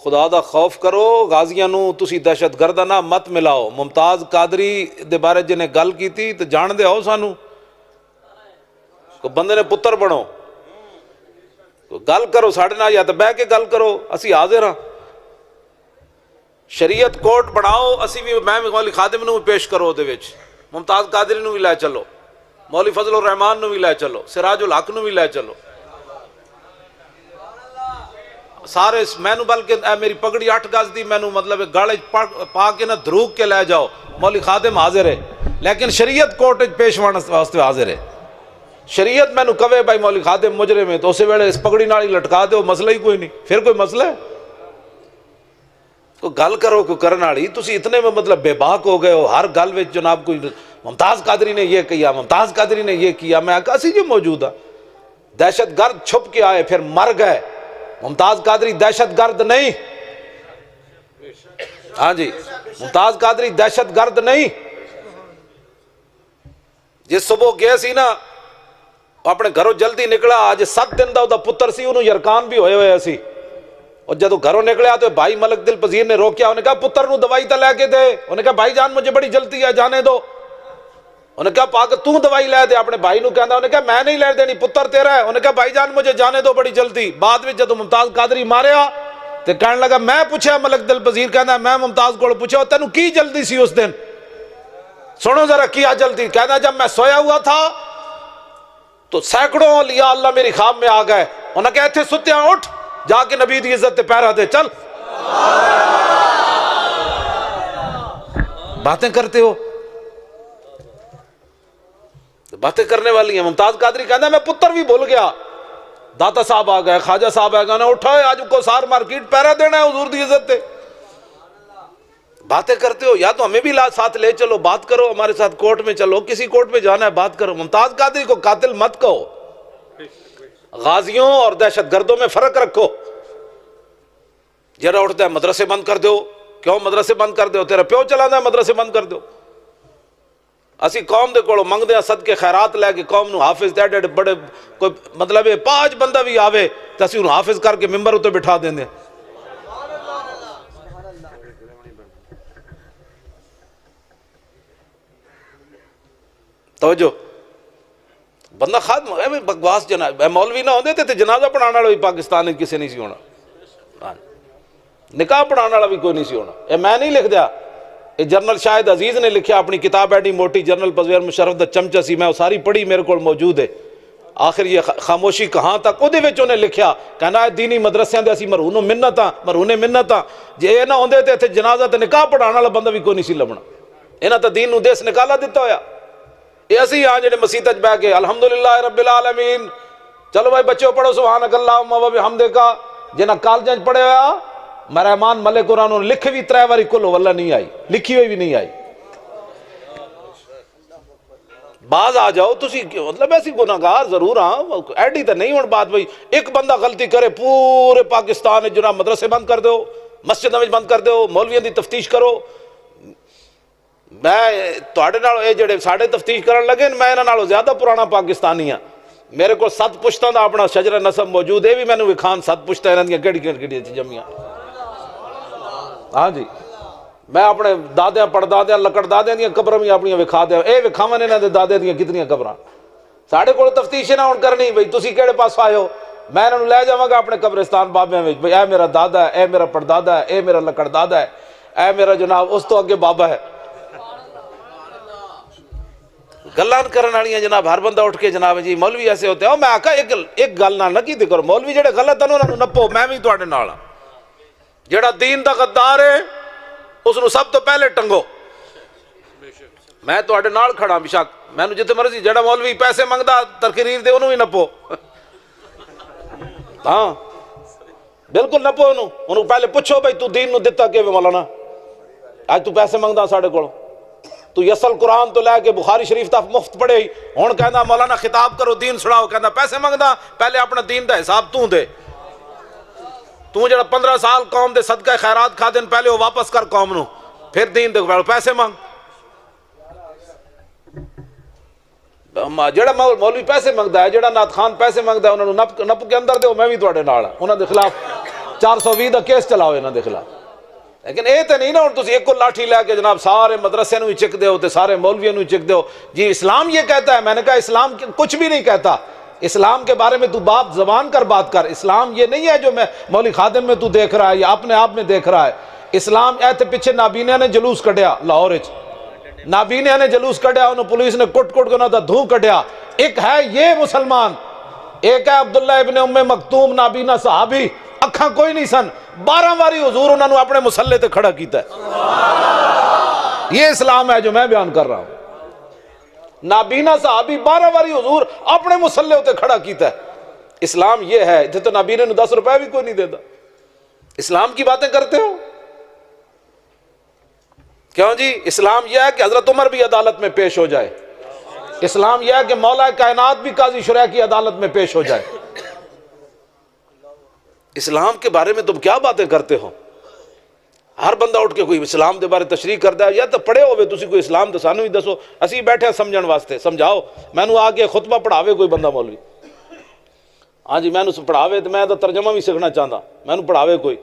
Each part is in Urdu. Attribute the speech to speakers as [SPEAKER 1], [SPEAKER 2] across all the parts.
[SPEAKER 1] خدا دا خوف کرو، غازیاں نو تسی دہشت گرداں نہ مت ملاؤ۔ ممتاز قادری دے بارے جنہیں گل کیتی تے جان دے آؤ سانو، کو بندے نے پتر بنو، گل کرو ساڈے نال، یا تے بہ کے گل کرو، اسی حاضر ہاں۔ شریعت کوٹ بناؤ، اسی بھی میں مولوی خادم نو بھی پیش کرو، دے وچ ممتاز قادری نو بھی لے چلو، مولوی فضل الرحمان نو بھی لے چلو، سراج الحق نو بھی لے چلو، سارے مینو، بلکہ اے میری پگڑی 8 گز دی مینو مطلب گل پا کے نہ دھروک کے لے جاؤ، مولوی خادم حاضر ہے، لیکن شریعت کوٹ پیش واسطے حاضر ہے۔ شریعت مینو کہے بھائی مولوی خادم مجرم ہے تو اسی ویلے اس پگڑی نال ہی لٹکا دو، مسئلہ ہی کوئی نہیں، پھر کوئی مسئلہ ہے؟ کوئی گل کرو کوئی کرن والی، تسی اتنے میں مطلب بے باک ہو گئے ہو، ہر گل وچ جناب کوئی ممتاز قادری نے یہ کیا، ممتاز قادری نے یہ کیا۔ میں کہا اسی جو موجود ہاں، دہشت گرد چھپ کے آئے پھر مر گئے، ممتاز قادری دہشت گرد نہیں، ہاں جی ممتاز قادری دہشت گرد نہیں۔ جس صبح گئے سی نا اپنے گھروں جلدی نکلا، آج 7 دن دا دا پتر سی، انہوں یرکان بھی ہوئے ہوئے سی، اور جدو گھروں نکلیا تو بھائی ملک دل پذیر نے روکیا، انہیں کہا پتر نو دوائی تا لے کے دے، انہیں کہا بھائی جان مجھے بڑی جلدی ہے جانے دو، انہیں کہا پاک تو دوائی لے دے، اپنے بھائی نو کہندا، انہیں کہا میں نہیں لے دینی، پتر تیرا ہے، انہیں کہا بھائی جان مجھے جانے دو بڑی جلدی۔ بعد میں جدو ممتاز قادری ماریا تو کہنے لگا میں پوچھا ملک دل پذیر، کہندا میں ممتاز کو پوچھا تینوں کی جلدی سی اس دن؟ سنو ذرا کیا جلدی؟ کہنا جب میں سویا ہوا تھا تو سینکڑوں اولیاء اللہ میری خواب میں آ گئے، انہوں نے کہا ایتھے ستیا اٹھ جا کے نبی دی عزت تے پیرا دے، چل باتیں کرتے ہو، باتیں کرنے والی ہیں۔ ممتاز قادری کہنا میں پتر بھی بھول گیا، داتا صاحب آ گئے، خواجہ صاحب آ گئے، انہیں اٹھائے آج کو سار مارکیٹ پیرا دینا ہے حضور دی عزت تے، باتیں کرتے ہو۔ یا تو ہمیں بھی ساتھ لے چلو، بات کرو، ہمارے ساتھ کورٹ میں چلو، کسی کورٹ میں جانا ہے بات کرو۔ ممتاز قادری کو قاتل مت کہو، غازیوں اور دہشت گردوں میں فرق رکھو۔ جرا اٹھتا ہے مدرسے بند کر دو، کیوں مدرسے بند کر دو؟ تیرا پیو چلا ہے مدرسے بند کر دو۔ اسی قوم دے کولوں منگدے ہیں صدقے خیرات لے کے، قوم نو حافظ دے ڈے بڑے کوئی مطلب 5 بندہ بھی آوے تو اسی انہوں حافظ کر کے ممبر اتنے بٹھا دیں دیں۔ توجہ، بندہ خادم ہے بکواس جناب، مولوی نہ ہوندے تے جنازہ پڑھانے والا بھی پاکستان میں کسی نہیں سی ہونا، نکاح پڑھانے والا بھی کوئی نہیں سی ہونا۔ یہ میں نہیں لکھ دیا، یہ جنرل شاہد عزیز نے لکھیا، اپنی کتاب ایڈی موٹی، جنرل پرویز مشرف دا چمچہ سی، میں وہ ساری پڑھی، میرے کو موجود ہے۔ آخر یہ خاموشی کہاں تک، وہ دے وچ انہیں لکھیا، کہنا ہے دینی مدرسیاں دے اسی مرہون منتاں جے یہ نہ ہوندے تے اتھے جنازہ تے نکاح پڑھانے والا بندہ بھی کوئی نہیں سی لبنا، انہاں تے دین نو دیس نکالا دیتا ہویا۔ یہ اسی ہاں جڑے مسیت وچ بیٹھ کے الحمدللہ رب العالمین، چلو بھائی بچوں پڑھو سبحانک اللہم و بحمدک، جنہاں کالجاں پڑھے ہویا مہرمان ملک قرآن نے لکھ بھی 3 باری کل واللہ نہیں آئی، لکھی ہوئی بھی نہیں آئی۔ باز آ جاؤ تسی، مطلب ایسی گناہگار ضرور ہاں، ایڈی تو نہیں ہون بات بھائی ایک بندہ غلطی کرے پورے پاکستان جناب مدرسے بند کر دو، مسجد میں بند کر دو، مولویوں دی تفتیش کرو۔ میں تواڈے نال اے جڑے ساڈے تفتیش کرن لگے میں انہاں نالوں زیادہ پرانا پاکستانی ہاں، میرے کو 7 پشتاں دا اپنا شجرہ نسب موجود ہے، بھی میں نے وکھان 7 پشتاں انہاں دیاں کیڑی جمیاں، ہاں جی میں اپنے دادیاں پڑدادیاں لکڑ دادیاں دیاں قبراں بھی اپنی وکھا دیا، اے وکھاون انہاں دے دادے دیاں کتنیاں قبراں۔ ساڈے کول تفتیش نہ ہون کرنی بھئی تسی کیڑے پاس آئے ہو، میں انہاں نوں لے جاواں گا اپنے قبرستان بابیاں وچ، بھئی اے میرا دادا ہے، اے میرا پڑدادا ہے، اے میرا لکڑ دادا ہے، اے میرا جناب اس تو اگے بابا ہے۔ گلان کرن والیاں جناب ہر بندہ اٹھ کے جناب جی مولوی ایسے ہوتے ہیں، میں آکھا ایک گل نہ کیتے کرو، مولوی جڑے غلط ہیں انہاں نوں نپو، میں بھی تواڈے نال ہاں۔ جڑا دین دا غدار ہے اس نو سب تو پہلے ٹنگو، میں تواڈے نال کھڑا بے شک، میں نو جتے مرضی جڑا مولوی پیسے منگدا تقریر دے انہوں ہی نپو، ہاں بالکل نپو انہوں پہلے پوچھو بھائی تو دین نو دتا کہ مولانا، آج تو پیسے منگدا ساڈے کول، تو یسل قرآن تو لے کے بخاری شریف تک مفت پڑھے ہی، ہن کہندا مولانا خطاب کرو دین سناؤ، کہندا پیسے منگدا، پہلے اپنا دین دا حساب تو دے، تو جڑا 15 سال قوم دے صدقہ خیرات کھا دین پہلے وہ واپس کر قوم نو، پھر دین دے پیسے مانگ۔ جڑا مولوی پیسے منگدا ہے، جڑا نعت خان پیسے منگدا ہے، انہوں نپ کے اندر دے، میں بھی تواڈے نال ہاں، انہاں دے خلاف 420 ਦਾ ਕੇਸ ਚਲਾਓ ਇਹਨਾਂ ਦੇ ਖਿਲਾਫ। لیکن یہ تو نہیں نا ہوں تسی ایک کو لاٹھی لے کے جناب سارے مدرسے نو ہی چک دیو تے سارے مولویوں نو ہی چک دیو جی اسلام یہ کہتا ہے۔ میں نے کہا اسلام کچھ بھی نہیں کہتا، اسلام کے بارے میں تو باپ زبان کر بات کر۔ اسلام یہ نہیں ہے جو میں مولوی خادم میں تو دیکھ رہا ہے یا اپنے آپ میں دیکھ رہا ہے۔ اسلام ایتھے پیچھے نابینہ نے جلوس کڈیا لاہور وچ، نابینہ نے جلوس کڈیا، انہوں پولیس نے کٹ کٹ کے انہوں دا دھوں کڈیا۔ ایک ہے یہ مسلمان، ایک ہے عبداللہ ابن ام مکتوم نابینہ صحابی، اکھاں کوئی نہیں سن، 12 واری حضور انہوں نے اپنے مسلح تے کھڑا کیتا ہے۔ یہ اسلام ہے جو میں بیان کر رہا ہوں۔ نابینہ صحابی 12 واری حضور اپنے مسلح تے کھڑا کیتا ہے۔ اسلام یہ ہے، تو نابینہ نے 10 روپے بھی کوئی نہیں دیتا۔ اسلام کی باتیں کرتے ہو کیوں جی؟ اسلام یہ ہے کہ حضرت عمر بھی عدالت میں پیش ہو جائے، اسلام یہ ہے کہ مولا کائنات بھی قاضی شرح کی عدالت میں پیش ہو جائے۔ اسلام کے بارے میں تم کیا باتیں کرتے ہو؟ ہر بندہ اٹھ کے کوئی اسلام دے بارے تشریح کرتا ہے، یا تو پڑھے ہوئے تسی کوئی اسلام تو سانو ہی دسو، اسی بیٹھے سمجھن واسطے، سمجھاؤ۔ میں نو آگے خطبہ پڑھاوے کوئی بندہ مولوی، ہاں جی میں نو پڑھاوے تو میں تو ترجمہ بھی سیکھنا چاہتا، میں نو پڑھاوے کوئی،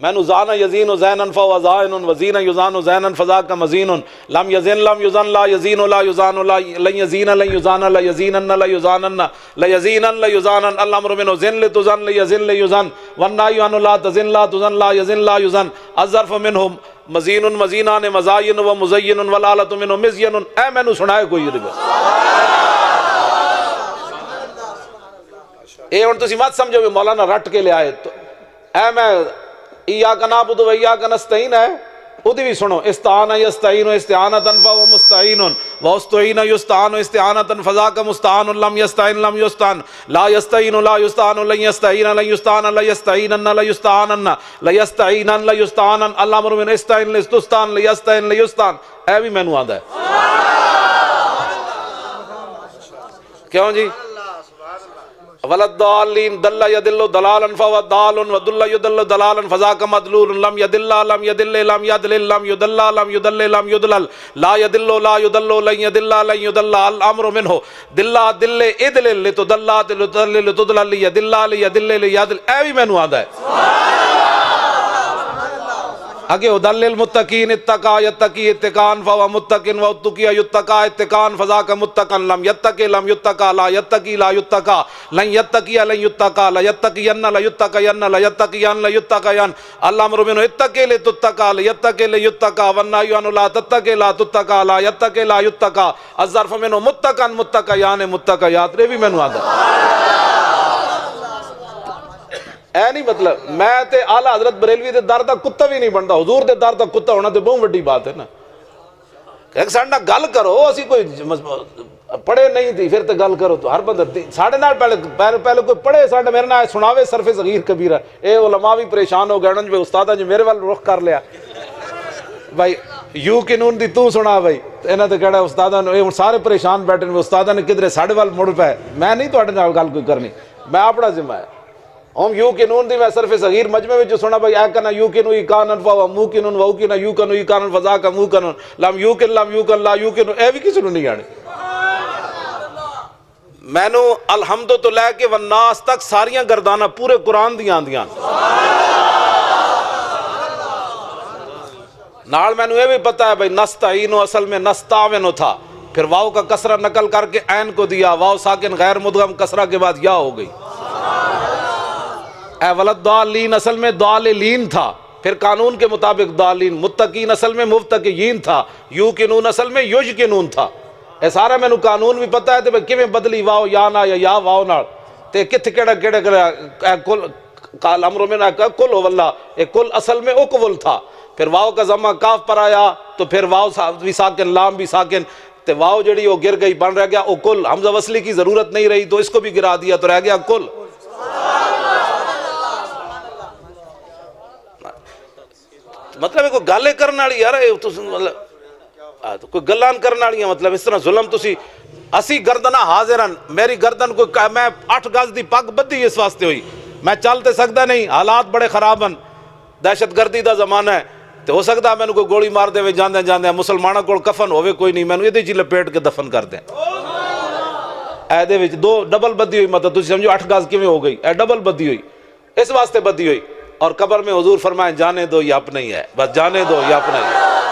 [SPEAKER 1] میں نو زانا یزین زینن فہو زائن وزین یزان زینن فذاک مزین لم یزن لم یزن لا یزین لا یزان لا لن یزین لن یزان لا یزینن لا یزانن لا یزینن لا یزانن الامر منه زن لتزن لیزن لیزن والنهی عنه لا تزن لا تزن لا یزن لا یزن الظرف منه مزین مزینان مزاین و مزین والآلۃ منه مزین۔ اے میں نو سنائے کوئی اے ہن تسی مت سمجھو کہ مولانا رٹ کے لے آئے تو اے میں ایاک نعبد و ایاک نستعین ہے، ادھی بھی سنو۔ استعان یستعین استعانۃ فہو مستعین واستعین یستعان استعانۃ فذاک مستعان لم یستعین لم یستعان لا یستعین لا یستعان لن یستعین لن یستعان لا یستعینن لا یستعانن لا یستعینن لا یستعانن الامر من استعین لستستعان لا یستعین لا یستعان۔ اے بھی مینوں آندا ہے کیوں جی؟ ولدالین دل یدل دلالا فهو ضال ودل یدل دلالا فذاک مضلول لم یدل لم یدل لم یدل لم یدل لم یدل لم یدلل لا یدل لا یدل لن یدل لن یدل الامر منه دل دل ادل لتدل لتدل لتدل یدل لیدل لیدل۔ اے بھی مینوں آندا ہے اگے ادل المتقین اتقا یتقی اتقان فهو متقن واتقی یتقا اتقان فذاک متقن لم یتقی لم یتقا لا یتقی لا یتقا لن یتقی لن یتقا لا یتقین لا یتقین لا یتقین لا یتقین الامر منه اتقی لتتقا لا یتقی لیتقا والنهی عنه لا تتقی لا تتقا لا یتقی لا یتقا الظرف منه متقن متقیان متقیات۔ یہ بھی مینوں آندا اے نہیں مطلب میں تے اعلیٰ حضرت بریلوی دے در دا کتا بھی نہیں بنتا، حضور دے در دا کتا ہونا تے بہت بڑی بات ہے نا۔ ایک ساڑھے نال گل کرو، اسی کوئی پڑھے نہیں تھی پھر تے گل کرو تو ہر بندہ ساڑھے نال پہلے کوئی پڑھے ساڑھے میرے نال سناوے صرف صغیر کبیرہ۔ اے علماء بھی پریشان ہو گئے انہوں نے استادہ جو میرے والے رخ کر لیا بھائی یو قانون دی تو سنا بھائی، انہاں تے کہڑا استادہ نے سارے پریشان بیٹھے نے، استادہ نے کدھر ساڑھے وال مڑ پے، میں نہیں تواڈے نال گل کوئی کرنی، میں اپنا ذمہ ہے۔ ہم یو قانون دی میں صرف صغیر مجمع میں جو سنا بھائی اے کنا یو کنو کانن فوا مو کنن و کنا یو کنو کانن فضا کا مو کنن لم یو کن لم یو کن لا یو کنو، اے بھی کسی نو نہیں آنے۔ میں نو الحمد تو لے کے والناس تک ساریاں گردانہ پورے قرآن دیاں دیاں نال میں نو یہ بھی پتا ہے بھائی نستعینو اصل میں نستعینو تھا، پھر واو کا کسرہ نقل کر کے عین کو دیا، واو ساکن غیر مدغم کسرہ کے بعد یا ہو گئی۔ اے ولدالین اصل میں داللین تھا، پھر قانون کے مطابق دالین، متقین اصل میں مفتقین تھا، یو کنون اصل میں یوج کنون تھا۔ اے سارا میں نو قانون بھی پتا ہے تے کہ میں بدلی واو یا نہ یا واو نال تے کتھ کیڑا اے کل قال امر میں کل ہو واللہ، اے کل اصل میں اکول تھا، پھر واو کا ضمہ کاف پر آیا تو پھر واو بھی ساکن لام بھی ساکن تے واو جڑی وہ گر گئی بن رہ گیا او کل، حمزہ وصلی کی ضرورت نہیں رہی تو اس کو بھی گرا دیا تو رہ گیا کل۔ مطلب کوئی گالے کرنے والی یار کوئی گلان کرنے والی مطلب اس طرح ظلم تسی اسی گردنہ حاضرن، میری گردن کوئی میں 8 گز دی پگ بدھی اس واسطے ہوئی، میں چل تے سکتا نہیں، حالات بڑے خراب ہیں، دہشت گردی دا زمانہ ہے، تو ہو سکتا ہے میں نے کوئی گولی مار دے جاندے جاندے مسلمانوں کو کفن ہوئے کوئی نہیں، میں نے یہ جی لپیٹ کے دفن کر دیں۔ اے دے وچ 2 ڈبل بدھی ہوئی، مطلب تسی سمجھو 8 گز کیویں ہو گئی، اے ڈبل بدھی ہوئی، اس واسطے بدھی ہوئی اور قبر میں حضور فرمائیں جانے دو یہ اپنا ہی ہے، بس جانے دو یہ اپنا ہی ہے۔